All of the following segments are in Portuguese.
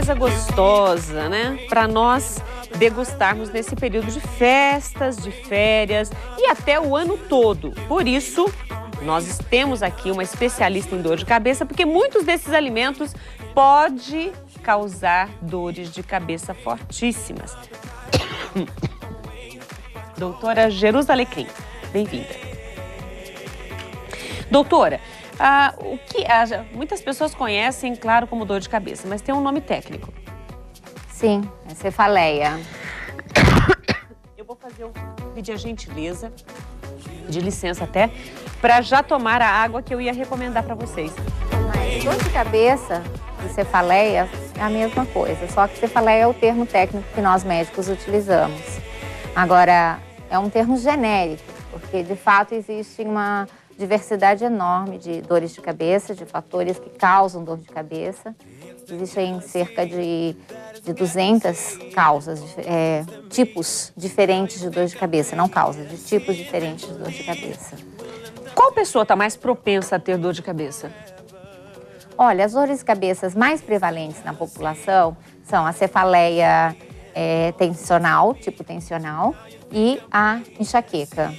coisa gostosa, né? Para nós degustarmos nesse período de festas, de férias e até o ano todo. Por isso, nós temos aqui uma especialista em dor de cabeça, porque muitos desses alimentos podem causar dores de cabeça fortíssimas. Doutora Jerusa Alecrim, bem-vinda. Doutora, muitas pessoas conhecem, claro, como dor de cabeça, mas tem um nome técnico. Sim, é cefaleia. Eu vou pedir a gentileza, de licença até, para já tomar a água que eu ia recomendar para vocês. Mas dor de cabeça e cefaleia é a mesma coisa, só que cefaleia é o termo técnico que nós médicos utilizamos. Agora, é um termo genérico, porque de fato existe uma diversidade enorme de dores de cabeça, de fatores que causam dor de cabeça. Existem cerca de 200 causas, tipos diferentes de dor de cabeça, não causas, de tipos diferentes de dor de cabeça. Qual pessoa está mais propensa a ter dor de cabeça? Olha, as dores de cabeça mais prevalentes na população são a cefaleia tensional, tipo tensional, e a enxaqueca.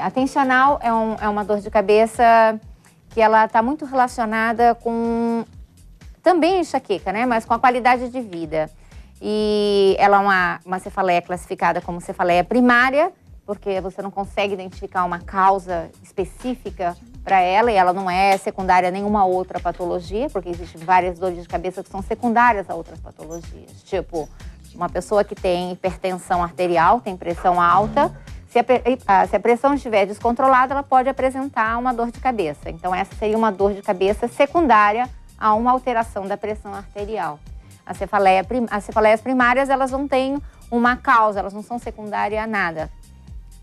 A tensional é uma dor de cabeça que ela está muito relacionada com também a enxaqueca, né? Mas com a qualidade de vida. E ela é uma cefaleia classificada como cefaleia primária, porque você não consegue identificar uma causa específica para ela, e ela não é secundária a nenhuma outra patologia, porque existem várias dores de cabeça que são secundárias a outras patologias. Tipo, uma pessoa que tem hipertensão arterial, tem pressão alta, se a pressão estiver descontrolada, ela pode apresentar uma dor de cabeça. Então, essa seria uma dor de cabeça secundária a uma alteração da pressão arterial. As cefaleias primárias, elas não têm uma causa, elas não são secundárias a nada,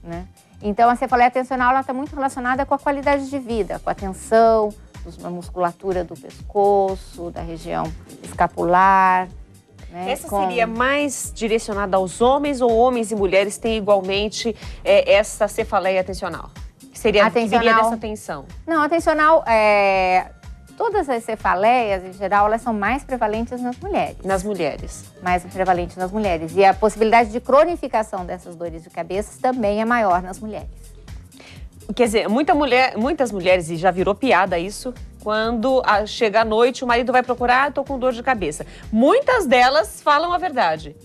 né? Então, a cefaleia tensional está muito relacionada com a qualidade de vida, com a tensão, da musculatura do pescoço, da região escapular. Né? Essa seria mais direcionada aos homens ou homens e mulheres têm igualmente essa cefaleia tensional? Que seria que viria dessa tensão? Não, a tensional, todas as cefaleias, em geral, elas são mais prevalentes nas mulheres. Nas mulheres. Mais prevalentes nas mulheres. E a possibilidade de cronificação dessas dores de cabeça também é maior nas mulheres. Quer dizer, muitas mulheres, e já virou piada isso, quando chega à noite, o marido vai procurar, tô com dor de cabeça. Muitas delas falam a verdade.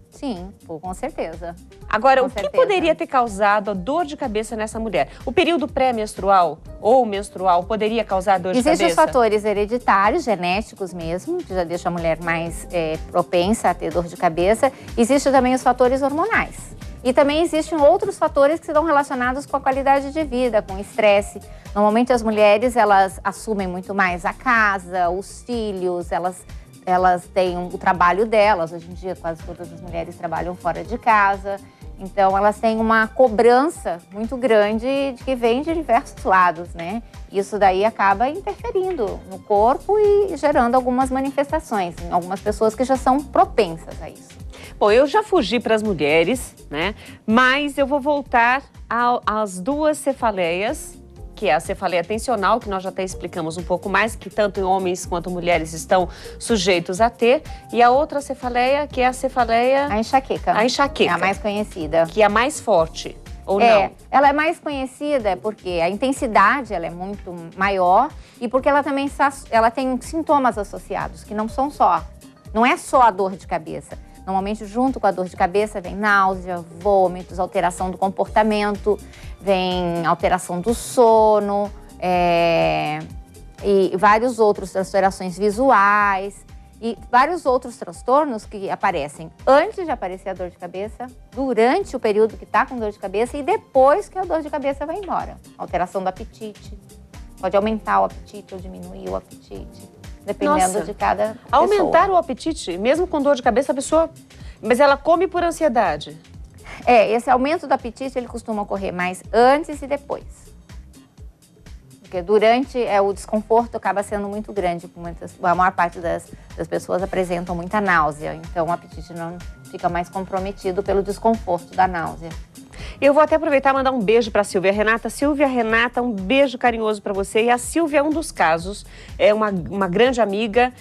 Sim, com certeza. Agora, o que poderia ter causado a dor de cabeça nessa mulher? O período pré-menstrual ou menstrual poderia causar dor de cabeça? Existem os fatores hereditários, genéticos mesmo, que já deixam a mulher mais propensa a ter dor de cabeça. Existem também os fatores hormonais. E também existem outros fatores que estão relacionados com a qualidade de vida, com o estresse. Normalmente as mulheres, elas assumem muito mais a casa, os filhos, elas têm o trabalho delas. Hoje em dia, quase todas as mulheres trabalham fora de casa. Então, elas têm uma cobrança muito grande que vem de diversos lados, né? Isso daí acaba interferindo no corpo e gerando algumas manifestações em algumas pessoas que já são propensas a isso. Bom, eu já fugi para as mulheres, né? Mas eu vou voltar às duas cefaleias, que é a cefaleia tensional, que nós já até explicamos um pouco mais, que tanto homens quanto mulheres estão sujeitos a ter, e a outra cefaleia, que é a cefaleia... A enxaqueca. A enxaqueca. É a mais conhecida. Que é a mais forte, ou não? Ela é mais conhecida porque a intensidade ela é muito maior e porque ela também ela tem sintomas associados, que não é só a dor de cabeça. Normalmente, junto com a dor de cabeça, vem náusea, vômitos, alteração do comportamento, vem alteração do sono, e vários outros alterações visuais e vários outros transtornos que aparecem antes de aparecer a dor de cabeça, durante o período que está com dor de cabeça e depois que a dor de cabeça vai embora. Alteração do apetite, pode aumentar o apetite ou diminuir o apetite. Dependendo de cada pessoa. Aumentar o apetite, mesmo com dor de cabeça, a pessoa... Mas ela come por ansiedade? Esse aumento do apetite, ele costuma ocorrer mais antes e depois. Porque durante, o desconforto acaba sendo muito grande. A maior parte das pessoas apresentam muita náusea. Então, o apetite não fica mais comprometido pelo desconforto da náusea. Eu vou até aproveitar e mandar um beijo para a Silvia Renata. Silvia Renata, um beijo carinhoso para você. E a Silvia é um dos casos, é uma grande amiga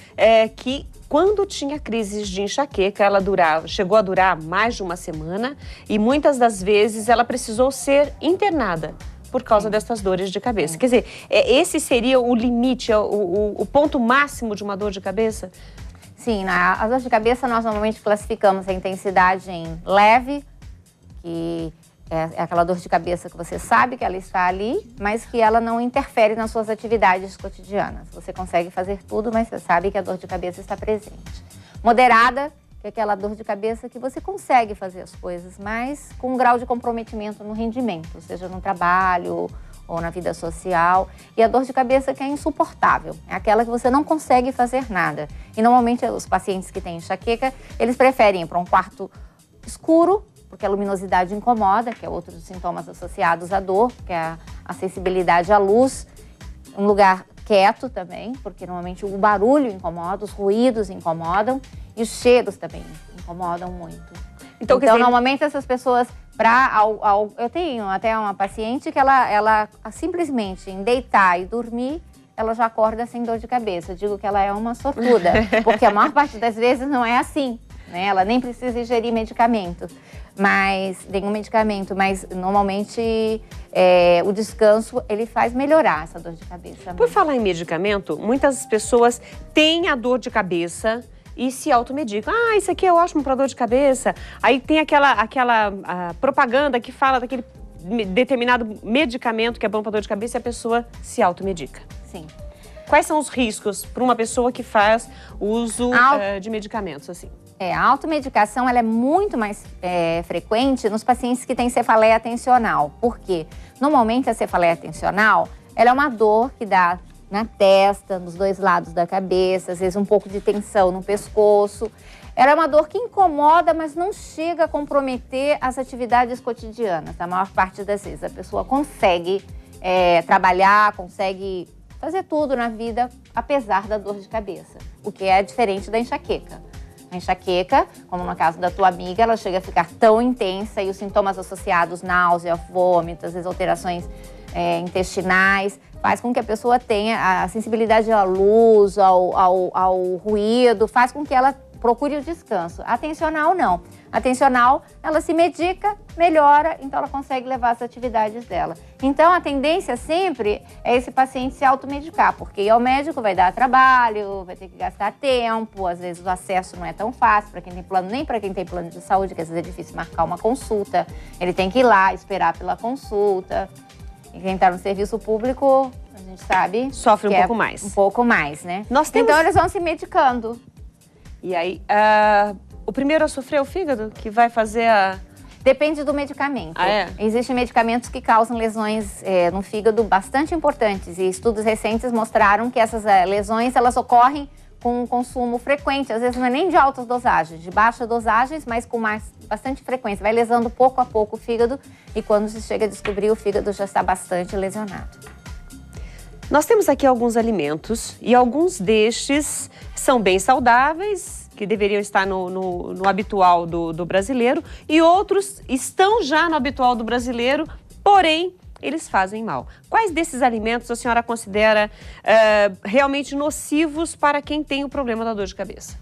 que, quando tinha crises de enxaqueca, ela chegou a durar mais de uma semana e muitas das vezes ela precisou ser internada por causa dessas dores de cabeça. Quer dizer, esse seria o limite, o ponto máximo de uma dor de cabeça? Sim, a dor de cabeça nós normalmente classificamos a intensidade em leve, que é aquela dor de cabeça que você sabe que ela está ali, mas que ela não interfere nas suas atividades cotidianas. Você consegue fazer tudo, mas você sabe que a dor de cabeça está presente. Moderada, que é aquela dor de cabeça que você consegue fazer as coisas, mas com um grau de comprometimento no rendimento, seja no trabalho ou na vida social. E a dor de cabeça que é insuportável, é aquela que você não consegue fazer nada. E normalmente os pacientes que têm enxaqueca, eles preferem ir para um quarto escuro, porque a luminosidade incomoda, que é outro dos sintomas associados à dor, que é a sensibilidade à luz. Um lugar quieto também, porque normalmente o barulho incomoda, os ruídos incomodam e os cheiros também incomodam muito. Então normalmente essas pessoas, eu tenho até uma paciente que ela simplesmente em deitar e dormir, ela já acorda sem dor de cabeça. Eu digo que ela é uma sortuda, porque a maior parte das vezes não é assim, né? Ela nem precisa ingerir medicamento, nenhum medicamento, mas normalmente o descanso ele faz melhorar essa dor de cabeça. Por falar em medicamento, muitas pessoas têm a dor de cabeça e se automedicam. Isso aqui é ótimo para dor de cabeça. Aí tem aquela propaganda que fala daquele determinado medicamento que é bom para dor de cabeça e a pessoa se automedica. Sim. Quais são os riscos para uma pessoa que faz uso de medicamentos assim? A automedicação ela é muito mais frequente nos pacientes que têm cefaleia tensional. Por quê? Normalmente a cefaleia tensional ela é uma dor que dá na testa, nos dois lados da cabeça, às vezes um pouco de tensão no pescoço. Ela é uma dor que incomoda, mas não chega a comprometer as atividades cotidianas. A maior parte das vezes a pessoa consegue trabalhar, consegue fazer tudo na vida, apesar da dor de cabeça, o que é diferente da enxaqueca. A enxaqueca, como no caso da tua amiga, ela chega a ficar tão intensa e os sintomas associados, náusea, vômito, às vezes alterações intestinais, faz com que a pessoa tenha a sensibilidade à luz, ao ruído, faz com que ela procure o descanso. A tensional não. A tensional, ela se medica, melhora, então ela consegue levar as atividades dela. Então a tendência sempre é esse paciente se automedicar, porque ir ao médico vai dar trabalho, vai ter que gastar tempo, às vezes o acesso não é tão fácil para quem tem plano, nem para quem tem plano de saúde, que às vezes é difícil marcar uma consulta, ele tem que ir lá, esperar pela consulta. E quem está no serviço público, a gente sabe... Sofre um pouco mais. Um pouco mais, né? Então eles vão se medicando. E aí, o primeiro a sofrer é o fígado, que vai fazer a... Depende do medicamento. Existem medicamentos que causam lesões no fígado bastante importantes. E estudos recentes mostraram que essas lesões, elas ocorrem com um consumo frequente. Às vezes não é nem de altas dosagens, de baixas dosagens, mas com bastante frequência. Vai lesando pouco a pouco o fígado e quando se chega a descobrir, o fígado já está bastante lesionado. Nós temos aqui alguns alimentos e alguns destes são bem saudáveis, que deveriam estar no habitual do brasileiro, e outros estão já no habitual do brasileiro, porém, eles fazem mal. Quais desses alimentos a senhora considera realmente nocivos para quem tem o problema da dor de cabeça?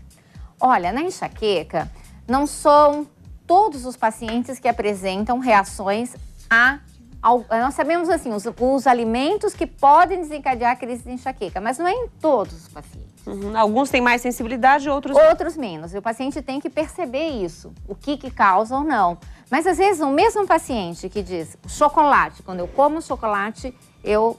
Olha, na enxaqueca, não são todos os pacientes que apresentam reações nós sabemos assim, os alimentos que podem desencadear a crise de enxaqueca, mas não é em todos os pacientes. Alguns têm mais sensibilidade, outros menos. E o paciente tem que perceber isso, o que causa ou não. Mas às vezes o mesmo paciente que diz chocolate, quando eu como chocolate, eu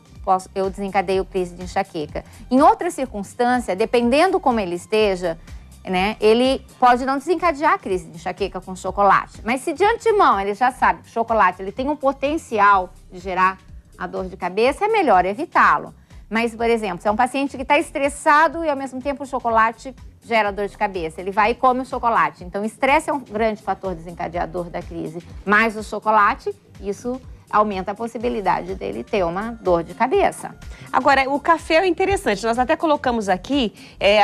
desencadeio crise de enxaqueca. Em outra circunstância, dependendo como ele esteja, né, ele pode não desencadear a crise de enxaqueca com chocolate. Mas se de antemão ele já sabe que o chocolate ele tem um potencial de gerar a dor de cabeça, é melhor evitá-lo. Mas, por exemplo, se é um paciente que está estressado e ao mesmo tempo o chocolate gera dor de cabeça, ele vai e come o chocolate. Então, o estresse é um grande fator desencadeador da crise. Mas o chocolate, isso aumenta a possibilidade dele ter uma dor de cabeça. Agora, o café é interessante, nós até colocamos aqui,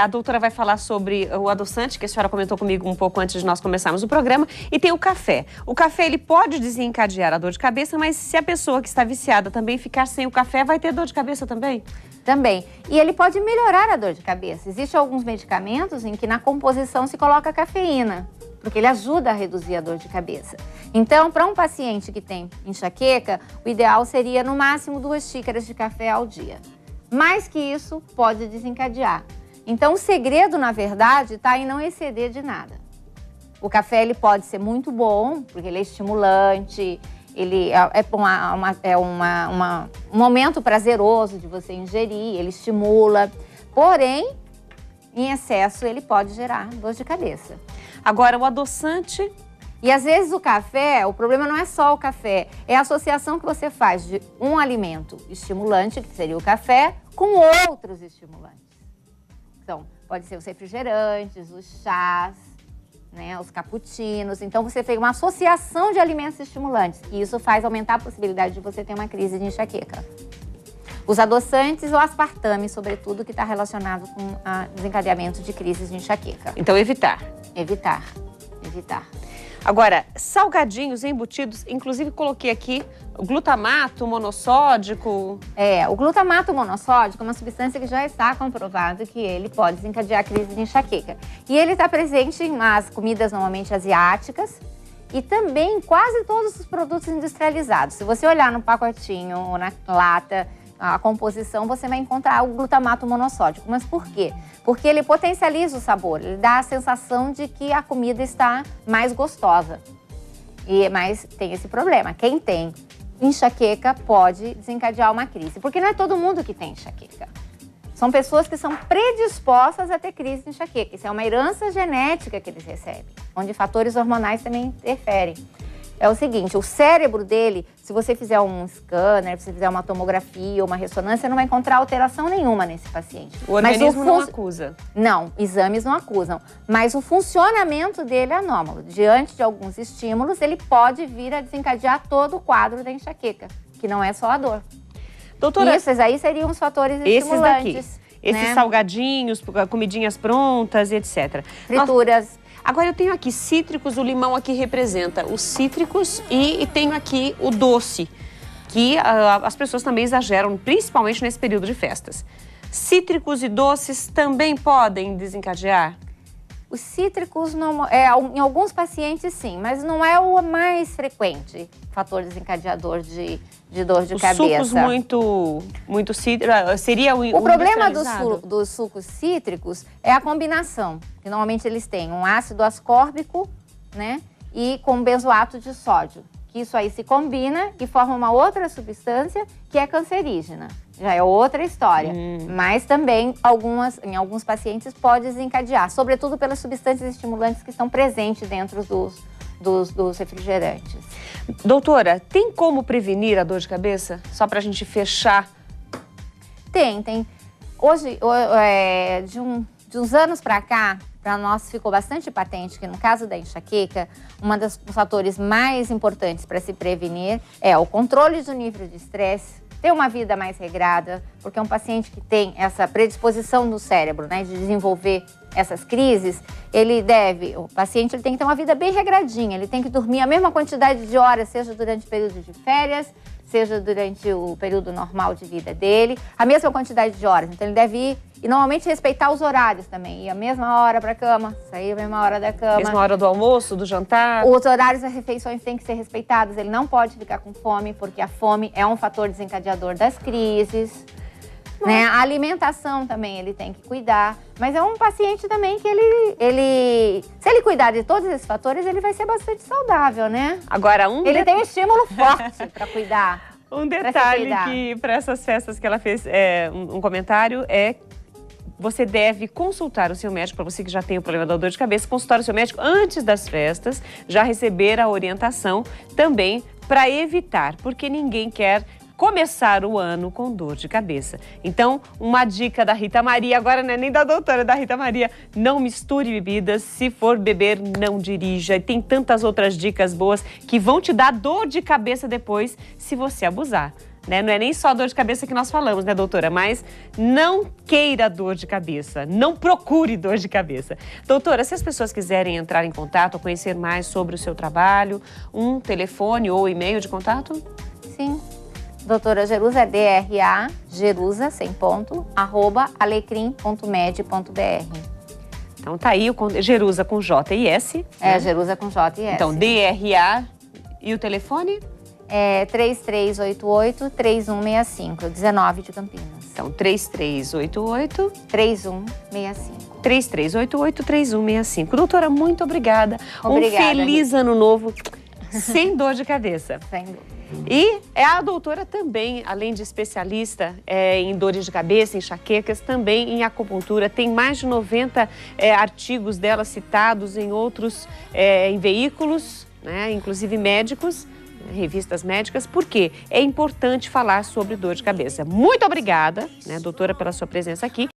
a doutora vai falar sobre o adoçante, que a senhora comentou comigo um pouco antes de nós começarmos o programa, e tem o café. O café, ele pode desencadear a dor de cabeça, mas se a pessoa que está viciada também ficar sem o café, vai ter dor de cabeça também? Também. E ele pode melhorar a dor de cabeça. Existem alguns medicamentos em que na composição se coloca cafeína, porque ele ajuda a reduzir a dor de cabeça. Então, para um paciente que tem enxaqueca, o ideal seria no máximo 2 xícaras de café ao dia. Mais que isso, pode desencadear. Então, o segredo, na verdade, está em não exceder de nada. O café ele pode ser muito bom, porque ele é estimulante, ele um momento prazeroso de você ingerir, ele estimula. Porém, em excesso, ele pode gerar dor de cabeça. Agora, o adoçante... E às vezes o café, o problema não é só o café, é a associação que você faz de um alimento estimulante, que seria o café, com outros estimulantes. Então, pode ser os refrigerantes, os chás, né, os cappuccinos. Então, você fez uma associação de alimentos estimulantes e isso faz aumentar a possibilidade de você ter uma crise de enxaqueca. Os adoçantes ou aspartame, sobretudo, que está relacionado com o desencadeamento de crises de enxaqueca. Então, evitar. Evitar. Agora, salgadinhos embutidos, inclusive coloquei aqui o glutamato monossódico. O glutamato monossódico é uma substância que já está comprovado que ele pode desencadear a crise de enxaqueca. E ele está presente em umas comidas normalmente asiáticas e também em quase todos os produtos industrializados. Se você olhar no pacotinho ou na lata, a composição, você vai encontrar o glutamato monossódico. Mas por quê? Porque ele potencializa o sabor, ele dá a sensação de que a comida está mais gostosa. Mas tem esse problema, quem tem enxaqueca pode desencadear uma crise, porque não é todo mundo que tem enxaqueca. São pessoas que são predispostas a ter crise de enxaqueca. Isso é uma herança genética que eles recebem, onde fatores hormonais também interferem. É o seguinte, o cérebro dele, se você fizer um scanner, se você fizer uma tomografia ou uma ressonância, não vai encontrar alteração nenhuma nesse paciente. O organismo não acusa? Não, exames não acusam. Mas o funcionamento dele é anômalo. Diante de alguns estímulos, ele pode vir a desencadear todo o quadro da enxaqueca, que não é só a dor. Doutora, esses aí seriam os fatores estimulantes. Esses salgadinhos, comidinhas prontas, etc. Frituras. Agora eu tenho aqui cítricos, o limão aqui representa os cítricos e tenho aqui o doce, que as pessoas também exageram, principalmente nesse período de festas. Cítricos e doces também podem desencadear? Os cítricos, em alguns pacientes sim, mas não é o mais frequente fator desencadeador de dor de cabeça. Os sucos muito cítricos, seria o problema dos sucos cítricos é a combinação, que normalmente eles têm um ácido ascórbico, né, e com benzoato de sódio, que isso aí se combina e forma uma outra substância que é cancerígena. Já é outra história, mas também em alguns pacientes pode desencadear, sobretudo pelas substâncias estimulantes que estão presentes dentro dos refrigerantes. Doutora, tem como prevenir a dor de cabeça? Só para a gente fechar. Tem. Hoje, de uns anos para cá, para nós ficou bastante patente que no caso da enxaqueca, um dos fatores mais importantes para se prevenir é o controle do nível de estresse, ter uma vida mais regrada, porque um paciente que tem essa predisposição no cérebro, né, de desenvolver essas crises, o paciente tem que ter uma vida bem regradinha, ele tem que dormir a mesma quantidade de horas, seja durante o período de férias, seja durante o período normal de vida dele, a mesma quantidade de horas. Então ele deve ir e normalmente respeitar os horários também, ir a mesma hora para a cama, sair a mesma hora da cama. Mesma hora do almoço, do jantar. Os horários das refeições têm que ser respeitados, ele não pode ficar com fome, porque a fome é um fator desencadeador das crises. Né? A alimentação também ele tem que cuidar, mas é um paciente também que se ele cuidar de todos esses fatores, ele vai ser bastante saudável, né? Agora, ele tem um estímulo forte para cuidar. Um detalhe que para essas festas que ela fez, um comentário você deve consultar o seu médico, para você que já tem o problema da dor de cabeça, consultar o seu médico antes das festas, já receber a orientação também para evitar, porque ninguém quer começar o ano com dor de cabeça. Então, uma dica da Rita Maria, agora não é nem da doutora, é da Rita Maria, não misture bebidas, se for beber, não dirija. E tem tantas outras dicas boas que vão te dar dor de cabeça depois, se você abusar. Né? Não é nem só dor de cabeça que nós falamos, né, doutora? Mas não queira dor de cabeça, não procure dor de cabeça. Doutora, se as pessoas quiserem entrar em contato ou conhecer mais sobre o seu trabalho, um telefone ou e-mail de contato? Sim. Doutora Jerusa é DRA, Jerusa, sem ponto, @alecrim.med.br. Então tá aí o Jerusa com J e S. É, né? Jerusa com J e S. Então, DRA e o telefone? É 3388-3165, 19 de Campinas. Então, 3388... 3165. 3388-3165. Doutora, muito obrigada. Obrigada, um feliz ano novo, sem dor de cabeça. Sem dúvida. E a doutora também, além de especialista em dores de cabeça, enxaquecas, também em acupuntura. Tem mais de 90 artigos dela citados em outros, em veículos, né, inclusive médicos, revistas médicas, porque é importante falar sobre dor de cabeça. Muito obrigada, né, doutora, pela sua presença aqui.